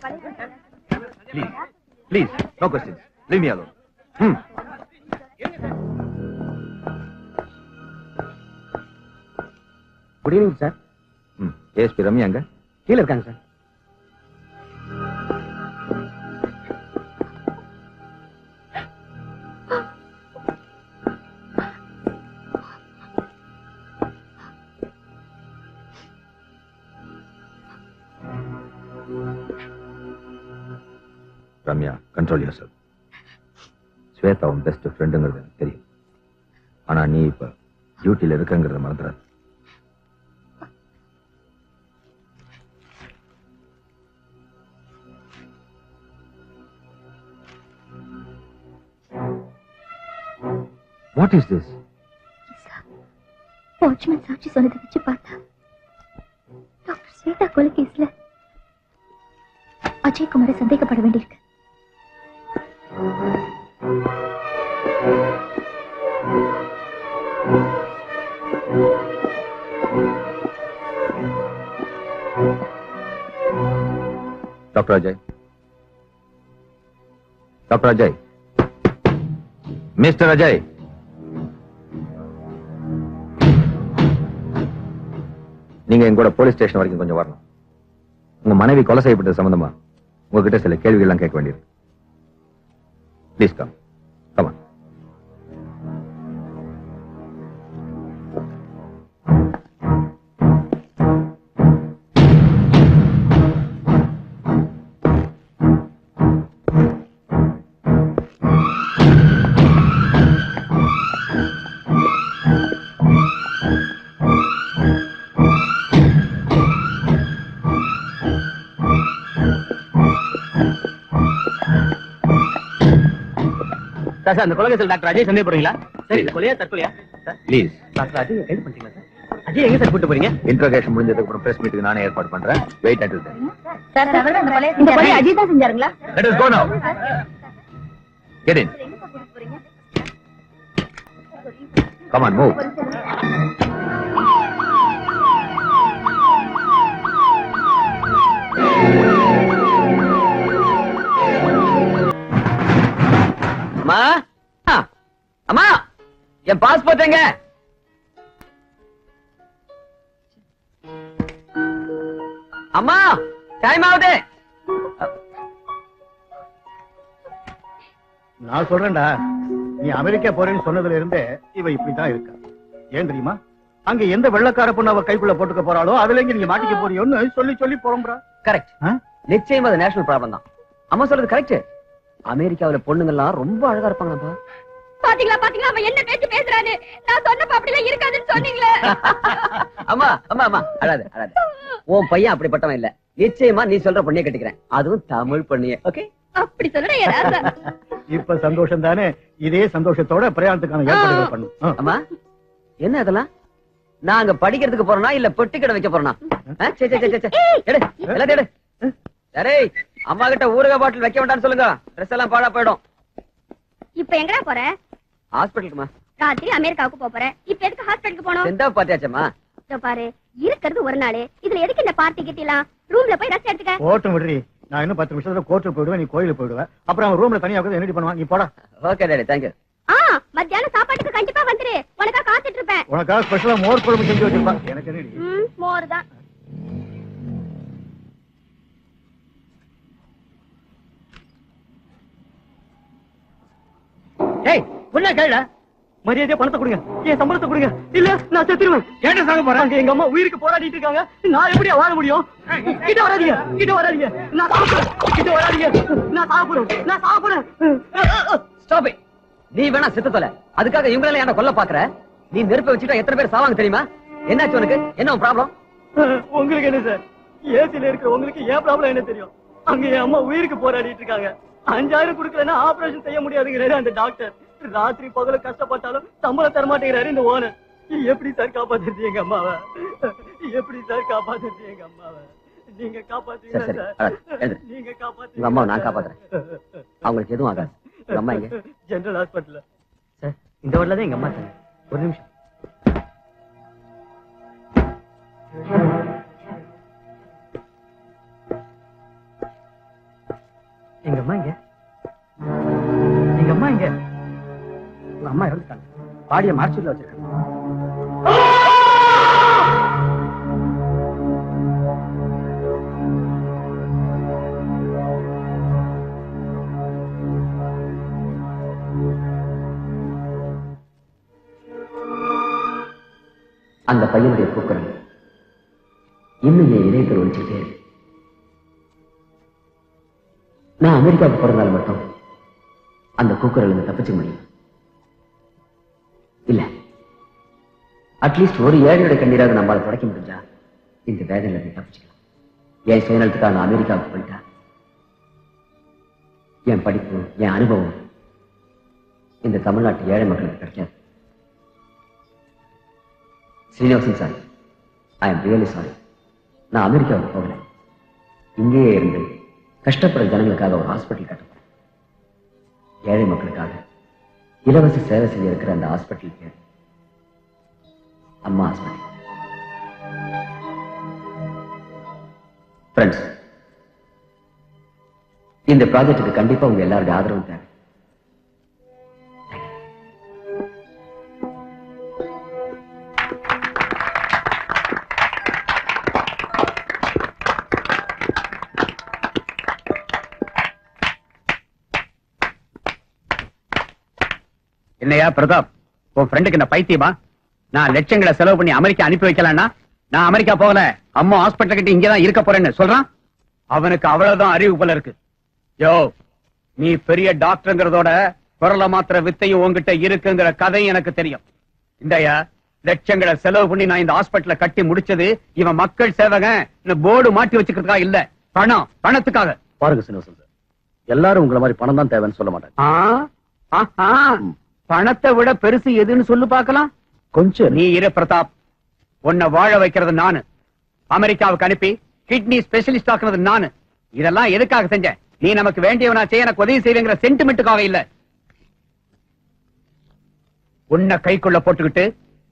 Please, please, no questions. Leave me alone. Good evening sir. ASP Ramya அங்க கீழே இருக்காங்க sir. Ramya, control yourself. Shweta உன் best ஃப்ரெண்டுங்கிறது எனக்கு தெரியும். ஆனா நீ இப்ப டியூட்டியில இருக்கங்கிறத மறந்துடாது. What is this? வாட்ச்மேன் சாட்சி சொன்னதை வச்சு பார்த்தா டாக்டர் ஸ்வேதா கொலை கேஸ்ல அஜய் குமாரை சந்தேகப்பட வேண்டியிருக்கு. Doctor Ajay, doctor Ajay, mister Ajay, நீங்க எங்கூட போலீஸ் ஸ்டேஷன் வரைக்கும் கொஞ்சம் வரணும். உங்க மனைவி கொலை செய்யப்பட்டது சம்பந்தமா உங்ககிட்ட சில கேள்விகள் எல்லாம் கேட்க வேண்டியது. Please come. கமான். சார், அந்த கொலை டாக்டர் அஜய் சந்தேகப்படுறீங்களா? சரி, கொலையா தற்கொலையா? ப்ளீஸ். டாக்டர் அஜய் கைது பண்ணிட்டீங்களா சார்? அஜய் எங்க சார் கூட்டு போறீங்க? இன்டர்கேஷன் முடிஞ்சதுக்கு அப்புறம் பிரஸ் மீட்டுக்கு நானே ஏற்பாடு பண்றேன். Wait until then. சார், இந்த கொலை அஜய் தான் செஞ்சாருங்களா? Let us go now. Get in. Come on, move. அம்மா, அம்மா, என் பாஸ்போர்ட் எங்க? அம்மா, டைம் ஆகுது. நான் சொல்றேன்டா, நீ அமெரிக்கா போறேன்னு சொன்னதுல இருந்தே இவ இப்படிதான் இருக்கா. ஏன் தெரியுமா? அங்க எந்த வெள்ளக்கார பொண்ணு அவ கைக்குள்ள போட்டுக்க போறாளோ அதுல இங்க நீங்க மாட்டிக்க போறியோன்னு சொல்லி சொல்லி போறோம்டா. கரெக்ட். நிச்சயமா அது நேஷனல் ப்ராப்ளம் தான். அம்மா சொல்றது கரெக்ட். அமெரிக்காவுல பொண்ணுங்க எல்லாம் ரொம்ப அழகா இருப்பாங்கப்பா. பாத்தீங்களா பாத்தீங்களா அவன் என்ன பேச்சு பேசுறானே. நான் சொன்னப்ப அப்படிலாம் இருக்காதுன்னு சொன்னீங்களே. அம்மா அம்மா அம்மா, அழாத அழாத. உன் பையன் அப்படிப்பட்டவன் இல்ல. நிச்சயமா நீ சொல்ற பொண்ணிய கட்டிக்கிறேன். அதுவும் தமிழ் பொண்ணிய. ஓகே, அப்படி சொல்றேன். இப்ப சந்தோஷம் தானே? இதே சந்தோஷத்தோட பிரயாணத்துக்கான ஏற்பாடுகள் பண்ணும். அம்மா, என்ன அதெல்லாம்? நான் அங்க படிக்கிறதுக்கு போறேனா இல்ல பெட்டி கடை வைக்க போறேனா? சரி, அம்மா கிட்ட ஊறுகாய் பாட்டில் வைக்க வேண்டாம்னு சொல்லுங்க. ட்ரெஸ் எல்லாம் பாழா போயிடும். இப்ப எங்கடா போற? ஹாஸ்பிட்டலுக்குமா? ராத்திரி அமெரிக்காவுக்கு போறேன். இப்ப எதுக்கு ஹாஸ்பிட்டலுக்கு போனோம்? செந்தா பாத்தியாச்சம்மா? பாரு, இருக்கிறது ஒரு நாள். இதுல எதுக்கு இந்த பார்ட்டி கிட்டலாம்? ரூம்ல போய் ரெஸ்ட் எடுத்துக்க. ஓட்டும் விடுறி. நான் இன்னும் 10 நிமிஷத்துல கோர்ட்டுக்கு போயிடுவேன், நீ கோயிலுக்கு போயிடுவேன். அப்புறம் அவன் ரூம்ல தனியா உட்கார்ந்து என்னடி பண்ணுவான்? நீ போடா. Okay daddy, thank you. மத்தியானம் சாப்பாட்டுக்கு கண்டிப்பா வந்துரு. உனக்கா காத்துட்டு இருப்பேன். உனக்காக ஸ்பெஷலா மோர் குழம்பு செஞ்சு வச்சிருப்பா. எனக்கு என்னடி? மோர் தான். ஏய், உன்ன கேள. மரியாதையா பணத்தை கொடுங்க. ஏன் சம்பளத்தை கொடுங்க. இல்ல நான் செத்துருவேன். கேட்ட சாக போறேன். எங்க அம்மா உயிருக்கு போராடிட்டு இருக்காங்க. நான் எப்படியா வாழ முடியும்? கிட்ட வராதீங்க, கிட்ட வராதீங்க. நான் சாப்பிடுறேன். கிட்ட வராதீங்க. நான் சாப்பிடுறேன். நான் சாப்பிடுறேன். Stop it. நீ வேணா செத்து தொலை. அதுக்காக இவங்கள என்ன கொல்ல பாக்குற? நீ நெருப்பை வச்சுட்டா எத்தனை பேர் சாவாங்க தெரியுமா? என்னாச்சு உனக்கு? என்ன ப்ராப்ளம்? உங்களுக்கு என்ன சார்? ஏசில இருக்கிற உங்களுக்கு ஏன் ப்ராப்ளம் என்ன தெரியும்? அங்க என் அம்மா உயிருக்கு போராடிட்டு இருக்காங்க. 5000 கொடுக்கலன்னா ஆபரேஷன் செய்ய முடியாதுங்கிறாரு அந்த டாக்டர். ராத்திரி பகல கஷ்டப்பட்டாலும் சம்பளம் தர மாட்டேங்கிறாரு இந்த ஓனர். எப்படி சார் காப்பாத்துறது எங்க அம்மாவை? எப்படி சார் காப்பாத்துறது எங்க அம்மாவை? நீங்க காப்பாத்துங்க சார். நீங்க காப்பாத்துங்க. அம்மா நான் காப்பாத்துறேன். அவங்களுக்கு எதுவும் ஆகாது. அம்மா எங்க? ஜெனரல் ஹாஸ்பிடல்ல. சார், இந்த வார்டுல தான் எங்க அம்மா சார். ஒரு நிமிஷம். எங்க அம்மா இங்க எங்க அம்மா இங்க உங்க அம்மா இறந்துட்டாங்க. பாடிய மார்ச்சில் வச்சிருக்காங்க. அந்த பையனுடைய கூக்குரல் இன்னும் என் இதயத்தில் ஒழிச்சுட்டே இருக்கு. நான் அமெரிக்காவுக்கு பிறந்தாலும் மட்டும் அந்த கூக்குரல் தப்பிச்சுக்க முடியும் இல்ல. அட்லீஸ்ட் ஒரு ஏழையோட கண்ணீராக நம்மளால தொடக்க முடிஞ்சா இந்த வேதனையில இருந்து தப்பிச்சுக்கலாம். என் சுயநலத்துக்காக நான் அமெரிக்காவுக்கு போயிட்டா என் படிப்பு என் அனுபவம் இந்த தமிழ்நாட்டு ஏழை மக்களுக்கு கிடைக்காது. Srinivasan sir, I am really sorry. நான் அமெரிக்காவுக்கு போகல, இங்கேயே இருந்து கஷ்டப்படுற ஜனங்களுக்காக ஒரு ஹாஸ்பிட்டல் கட்டப்போம். ஏழை மக்களுக்காக இலவச சேவை செய்ய இருக்கிற அந்த ஹாஸ்பிட்டல் பேர் அம்மா ஹாஸ்பிட்டல். ஃப்ரெண்ட்ஸ், இந்த ப்ராஜெக்டுக்கு கண்டிப்பா உங்க எல்லாருடைய ஆதரவும் தேவை. என்னையா பிரதாப், உன் ஃப்ரெண்டுக்கு என்ன பைத்தியமா? நான் லட்சங்களை செலவு பண்ணி அமெரிக்கா அனுப்பி வைக்கலன்னா நான் அமெரிக்கா போகல, அம்மா ஹாஸ்பிட்டல் கிட்ட இங்கதான் இருக்க போறேன்னு சொல்றான். அவனுக்கு அவ்வளவுதான் அறிவு போல இருக்கு. யோ, நீ பெரிய டாக்டர்ங்கிறதோட குரல மாத்திர வித்தையும் உங்ககிட்ட இருக்குங்கிற கதையும் எனக்கு தெரியும். இந்தயா லட்சங்களை செலவு பண்ணி நான் இந்த ஹாஸ்பிட்டல கட்டி முடிச்சது இவன் மக்கள் சேவகன் போர்டு மாட்டி வச்சுக்கிறதுக்காக இல்ல, பணத்துக்காக. பாருங்க சீனிவாசன் சார், எல்லாரும் உங்களை மாதிரி பணம் தான் தேவைன்னு சொல்ல மாட்டாங்க. பணத்தை விட பெருசு எதுன்னு சொல்லு பார்க்கலாம். கொஞ்சம் நீ இரு பிரதாப், உன்னை வாழ வைக்கிறது நானு, அமெரிக்காவுக்கு அனுப்பி கிட்னி ஸ்பெஷலிஸ்ட் ஆக்குறது நானு. இதெல்லாம் எதுக்காக செஞ்சேன்? நீ நமக்கு வேண்டியவனா செய்ய எனக்கு உதவி செய்வேங்கிற சென்டிமெண்ட்டுக்காக இல்ல. உன்னை கைக்குள்ள போட்டுக்கிட்டு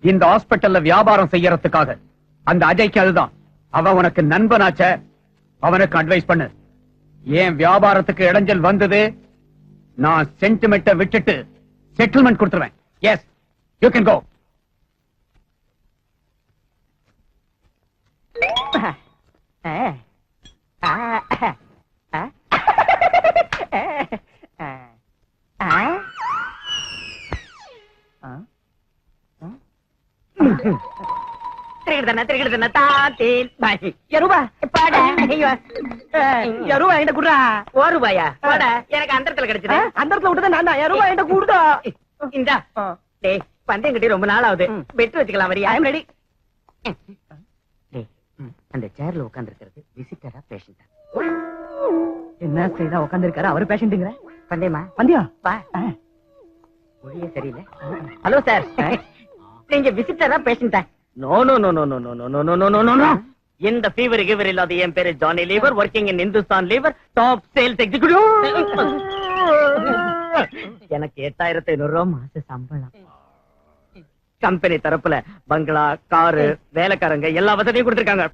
இந்த ஹாஸ்பிட்டல்ல வியாபாரம் செய்யறதுக்காக. அந்த அஜய்க்கு அதுதான், அவன் உனக்கு நண்பனாச்ச, அவனுக்கு அட்வைஸ் பண்ணு. ஏன் வியாபாரத்துக்கு இடைஞ்சல் வந்தது? நான் சென்டிமெண்ட்டை விட்டுட்டு செட்டில்மெண்ட் கொடுத்துருவேன். Yes, you can go. எனக்கு அந்தரத்துல கிடைச்சது. அந்தரத்துல விட்டு நான் ரூபாய் என்கிட்ட கூடுதா? இந்தா பந்தயம் கட்டி ரொம்ப நாள் ஆகுது, பெட்டு வச்சுக்கலாம். வரியா? ஐ அம் ரெடி. அந்த சேர்ல உட்கார்ந்து இருக்கிறது விசிட்டரா பேஷண்டா? என்ன ஸ்டைலா உட்கார்ந்து இருக்காரு அவரு பேஷண்ட்ங்கற? பந்தயமா? பந்தயம் பா. மொழியே சரியில்லை. ஹலோ சார், நீங்க விசிட்டரா பேஷண்டா? No no no no no no no no no no no. இந்த ஃபீவர் கிவர் இல்லாத என் பேரு Johnny lever, working in Hindustan Lever, top sales executive. எனக்கு 8500 ரூபாய் மாச சம்பளம். கம்பெனி தரப்புல பங்களா, காரு, வேலைக்காரங்க எல்லா வசதியும் கொடுத்திருக்காங்க.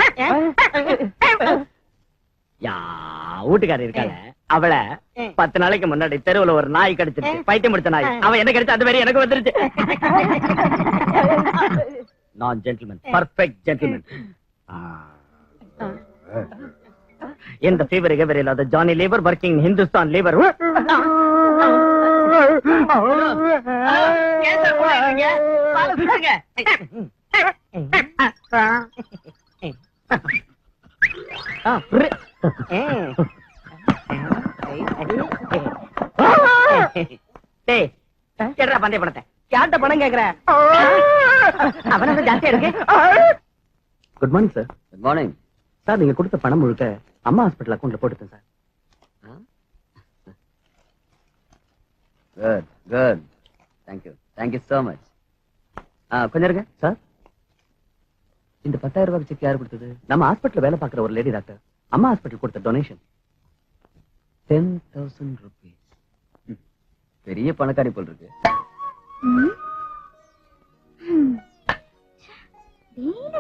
வீட்டுக்காரர் இருக்காங்க, அவளை 10 நாளைக்கு முன்னாடி தெருவுல ஒரு நாய் கடிச்சிருச்சு, பைத்தியம் முடிச்ச நாய். அவன் என்ன கடிச்சா அது மாதிரி எனக்கு வந்துருச்சு. நான் ஜென்டில்மேன், பர்ஃபெக்ட் ஜென்டில்மேன். இந்த ஃபீவர் கிவர் இல்லாத ஜானி லீவர், ஒர்க்கிங் ஹிந்துஸ்தான் லீவர். பந்தய பணத்தை யார்கிட்ட பணம் கேக்குற? அவன ஜாஸ்தியா இருக்கு. Good morning sir. Good morning sir. நீங்க கொடுத்த பணம் முழுக்க அம்மா ஹாஸ்பிட்டல் அக்கௌண்ட்ல போட்டுட்டேன் sir. Good good, thank you thank you so much. கொஞ்சம் இருங்க சார். இந்த 10,000 ரூபாய் செக் யாரு கொடுத்தது? நம்ம ஹாஸ்பிட்டல் வேலை பார்க்குற ஒரு லேடி டாக்டர் அம்மா ஹாஸ்பிட்டல் கொடுத்த டொனேஷன். 10,000 rupees. பெரிய பணக்காரி போல் இருக்கு.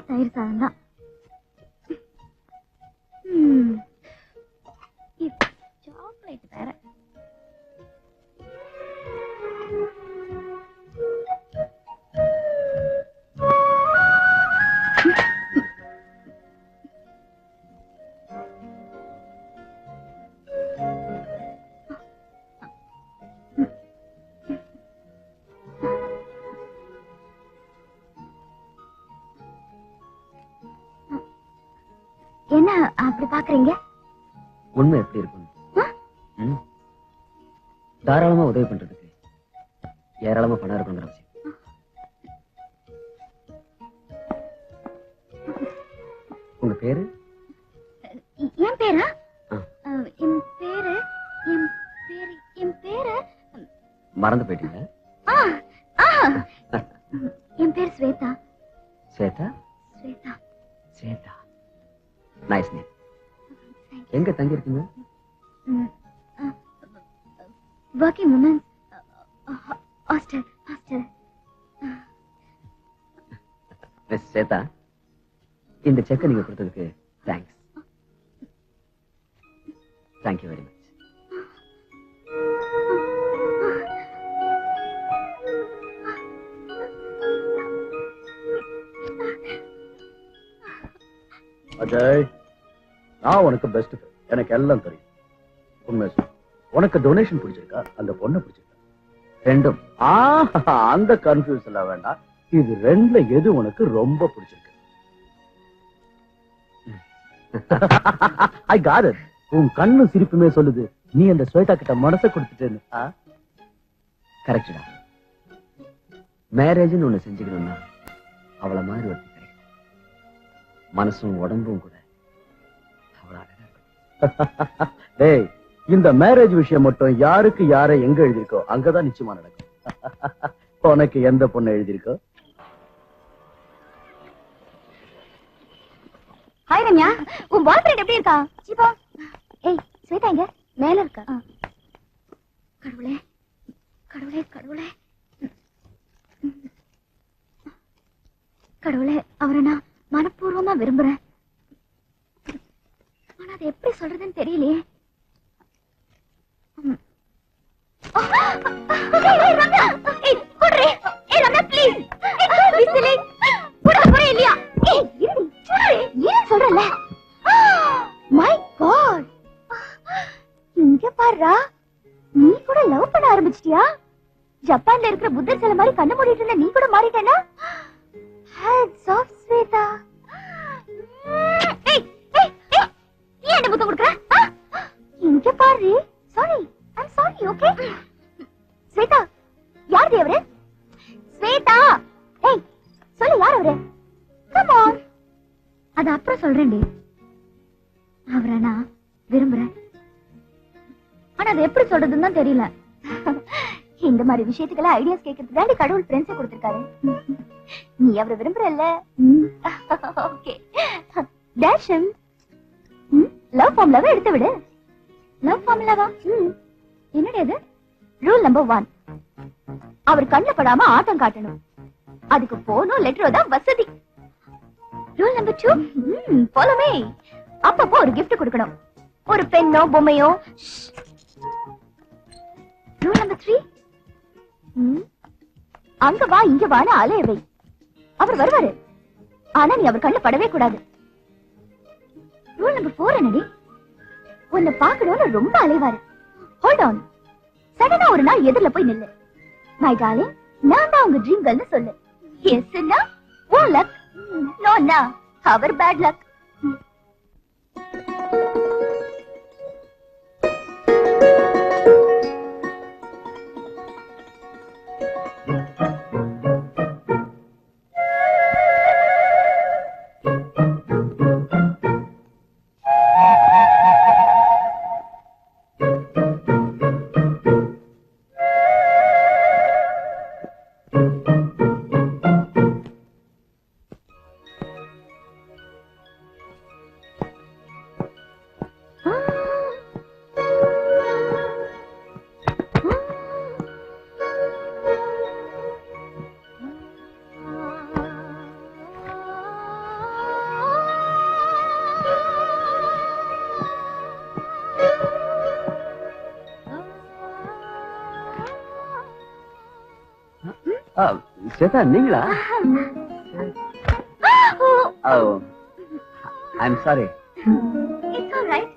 தயிர் சாதம் தான். சாக்லேட் வேற. என்ன அப்படி பாக்குறீங்க? உண்மை எப்படி இருக்கும்? ம். தாராளமா உதவி பண்றதுக்கு ஏராளமா பணம் இருக்கணுங்கிற அவசியம். உங்க பேரு? என் பேரா? ஆ. என் பேரு என் பேரு என் பேரு மறந்து போயிட்டீங்க? ஆ, ஆ. என் பேர் ஸ்வேதா. ஸ்வேதா? ஸ்வேதா. ஸ்வேதா. Nice name. எங்க தங்கி இருக்கீங்க? Working woman hostel. Miss Shweta, இந்த செக்கை நீங்க கொடுத்ததுக்கு thanks. Thank you very much. Ajay, நான் உனக்கு பெஸ்ட் ஃப்ரெண்ட். எனக்கு எல்லாம் தெரியும். உண்மை சொல்லு, உனக்கு டொனேஷன் பிடிச்சிருக்கா, அந்த பொண்ணை பிடிச்சிருக்கா? ரெண்டும். அந்த கன்ஃபியூஸ் எல்லாம் வேண்டாம். இது ரெண்டுல எது உனக்கு ரொம்ப பிடிச்சிருக்கு? I got it. உன் கண்ணு சிரிப்புமே சொல்லுது நீ அந்த ஸ்வேதா கிட்ட மனசை கொடுத்துட்டேன்னு. கரெக்டா. மேரேஜ்னு ஒண்ணு செஞ்சுக்கணும்னா அவளை மாதிரி ஒருத்தி கிடைக்கும். மனசும் உடம்பும் கூட அவ்வளவு அழகா இருக்கும். டேய், இந்த மேரேஜ் விஷயம் மட்டும் யாருக்கு யாரை எங்க எழுதிருக்கோ அங்கதான் நிச்சயமா நடக்கும். உனக்கு எந்த பொண்ணு எழுதிருக்கோ? ஹாய் ரம்யா, உன் பாய் ஃப்ரெண்ட் எப்படி இருக்கா? சீபா. ஏய் ஸ்வேதா எங்க? மேல இருக்கா. கடவுளே கடவுளே கடவுளே கடவுளே, அவரை நான் மனப்பூர்வமா விரும்புறேன். ஆனா அது எப்படி சொல்றதுன்னு தெரியலையே. இங்க பாருடா, நீ கூட லவ் பண்ண ஆரம்பிச்சிட்டியா? ஜப்பான்ல இருக்கிற புத்தர் சிலை மாதிரி கண்ணு மூடிட்டு இருந்த நீ கூட மாறிட்டேனா? Hats off Shweta. ஏய் ஏய் ஏய், நீ என்ன முத்தம் கொடுக்கற? இங்க பாரு. Sorry, I am sorry. Okay Shweta, யார் அவரு? ஸ்வேதா, ஏய் சொல்லு யார் அவரு? Come on. அது அப்புறம் சொல்றேன்டி. அவரை நான் விரும்புறேன். ஆனா அது எப்படி சொல்றதுன்னு தான் தெரியல. இந்த மாதிரி விஷயத்துக்கெல்லாம் ஐடியாஸ் கேட்கறதுக்கு தான் கடவுள் ஃப்ரெண்ட்ஸை கொடுத்திருக்காரு. நீ அவரை விரும்புறல்ல? ஓகே. டேஷன் லவ் ஃபார்முலாவை எடுத்து விடு. லவ் ஃபார்முலாவா? என்னடி அது? ரூல் நம்பர் 1, அவர் கண்ணு படாம ஆட்டம் காட்டணும். அதுக்கு போனும் லெட்டரோ தான் வசதி. Rule number 2, follow me. அப்பப்போ ஒரு gift கொடுக்கணும், ஒரு பெண்ணோ பொம்மையோ. ரூல் நம்பர் 3, அங்க வா இங்க வான்னு அலையவை. அவர் வருவாரு, ஆனா நீ அவர் கண்ணு படவே கூடாது. ரூல் நம்பர் 4 என்னடி? உன்னை பாக்கணும்னு ரொம்ப அலைவாரு. Hold on. சடனா ஒரு நாள் எதிரில போய் நில்லு. மை டார்லிங், நான் தான் உங்க ட்ரீம் கேர்ள்னு சொல்லு. எஸ்னா உன் லக், நோனா அவர் பேட் லக். ஸ்வேதா, நீங்களா? I'm sorry. It's alright.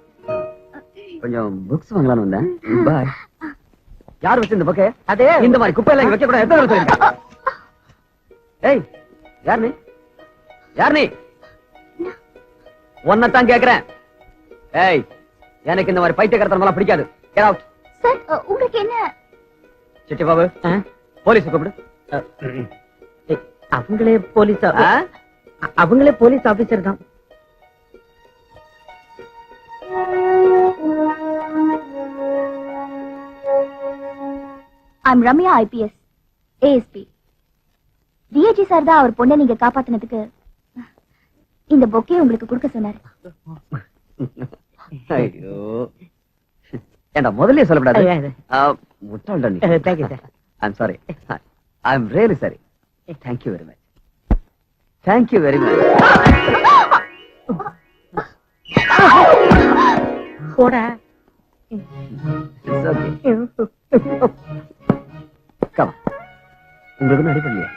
கொஞ்சம் புக்ஸ் வாங்கலாம்னு வந்தேன். பாய். யார் வச்சு இந்த பக்கே? அதே இந்த மாதிரி குப்பை எல்லாம் வைக்க கூடாது. எத்தனை தடவை சொல்லிருக்கேன்? ஏய், யார் நீ? யார் நீ? உன்னைத்தான் கேக்குறேன். ஏய், எனக்கு இந்த மாதிரி பைத்தியக்காரத்தனமெல்லாம் பிடிக்காது. Get out. சார் உங்களுக்கு என்ன? சிட்டி பாபு, போலீஸ் கூப்பிடு. அவங்களே போலீஸ் ஆ? அவங்களே போலீஸ் ஆபீசர் தான். I'm Ramya IPS ASP. DAG sir தான் அவர் பொண்ணை நீங்க காப்பாத்தினதுக்கு இந்த பொக்கே உங்களுக்கு கொடுக்க சொன்னாரு. ஐயோ, ஏண்டா முதல்லயே சொல்லக்கூடாது. ஐயா, முட்டாள்டா நீ. Thank you, sir. I'm sorry. I'm really sorry. Thank you very much. Thank you very much. போடா. It's okay. Come on. உங்களுக்கு ஒன்றும் அடிப்படலையா?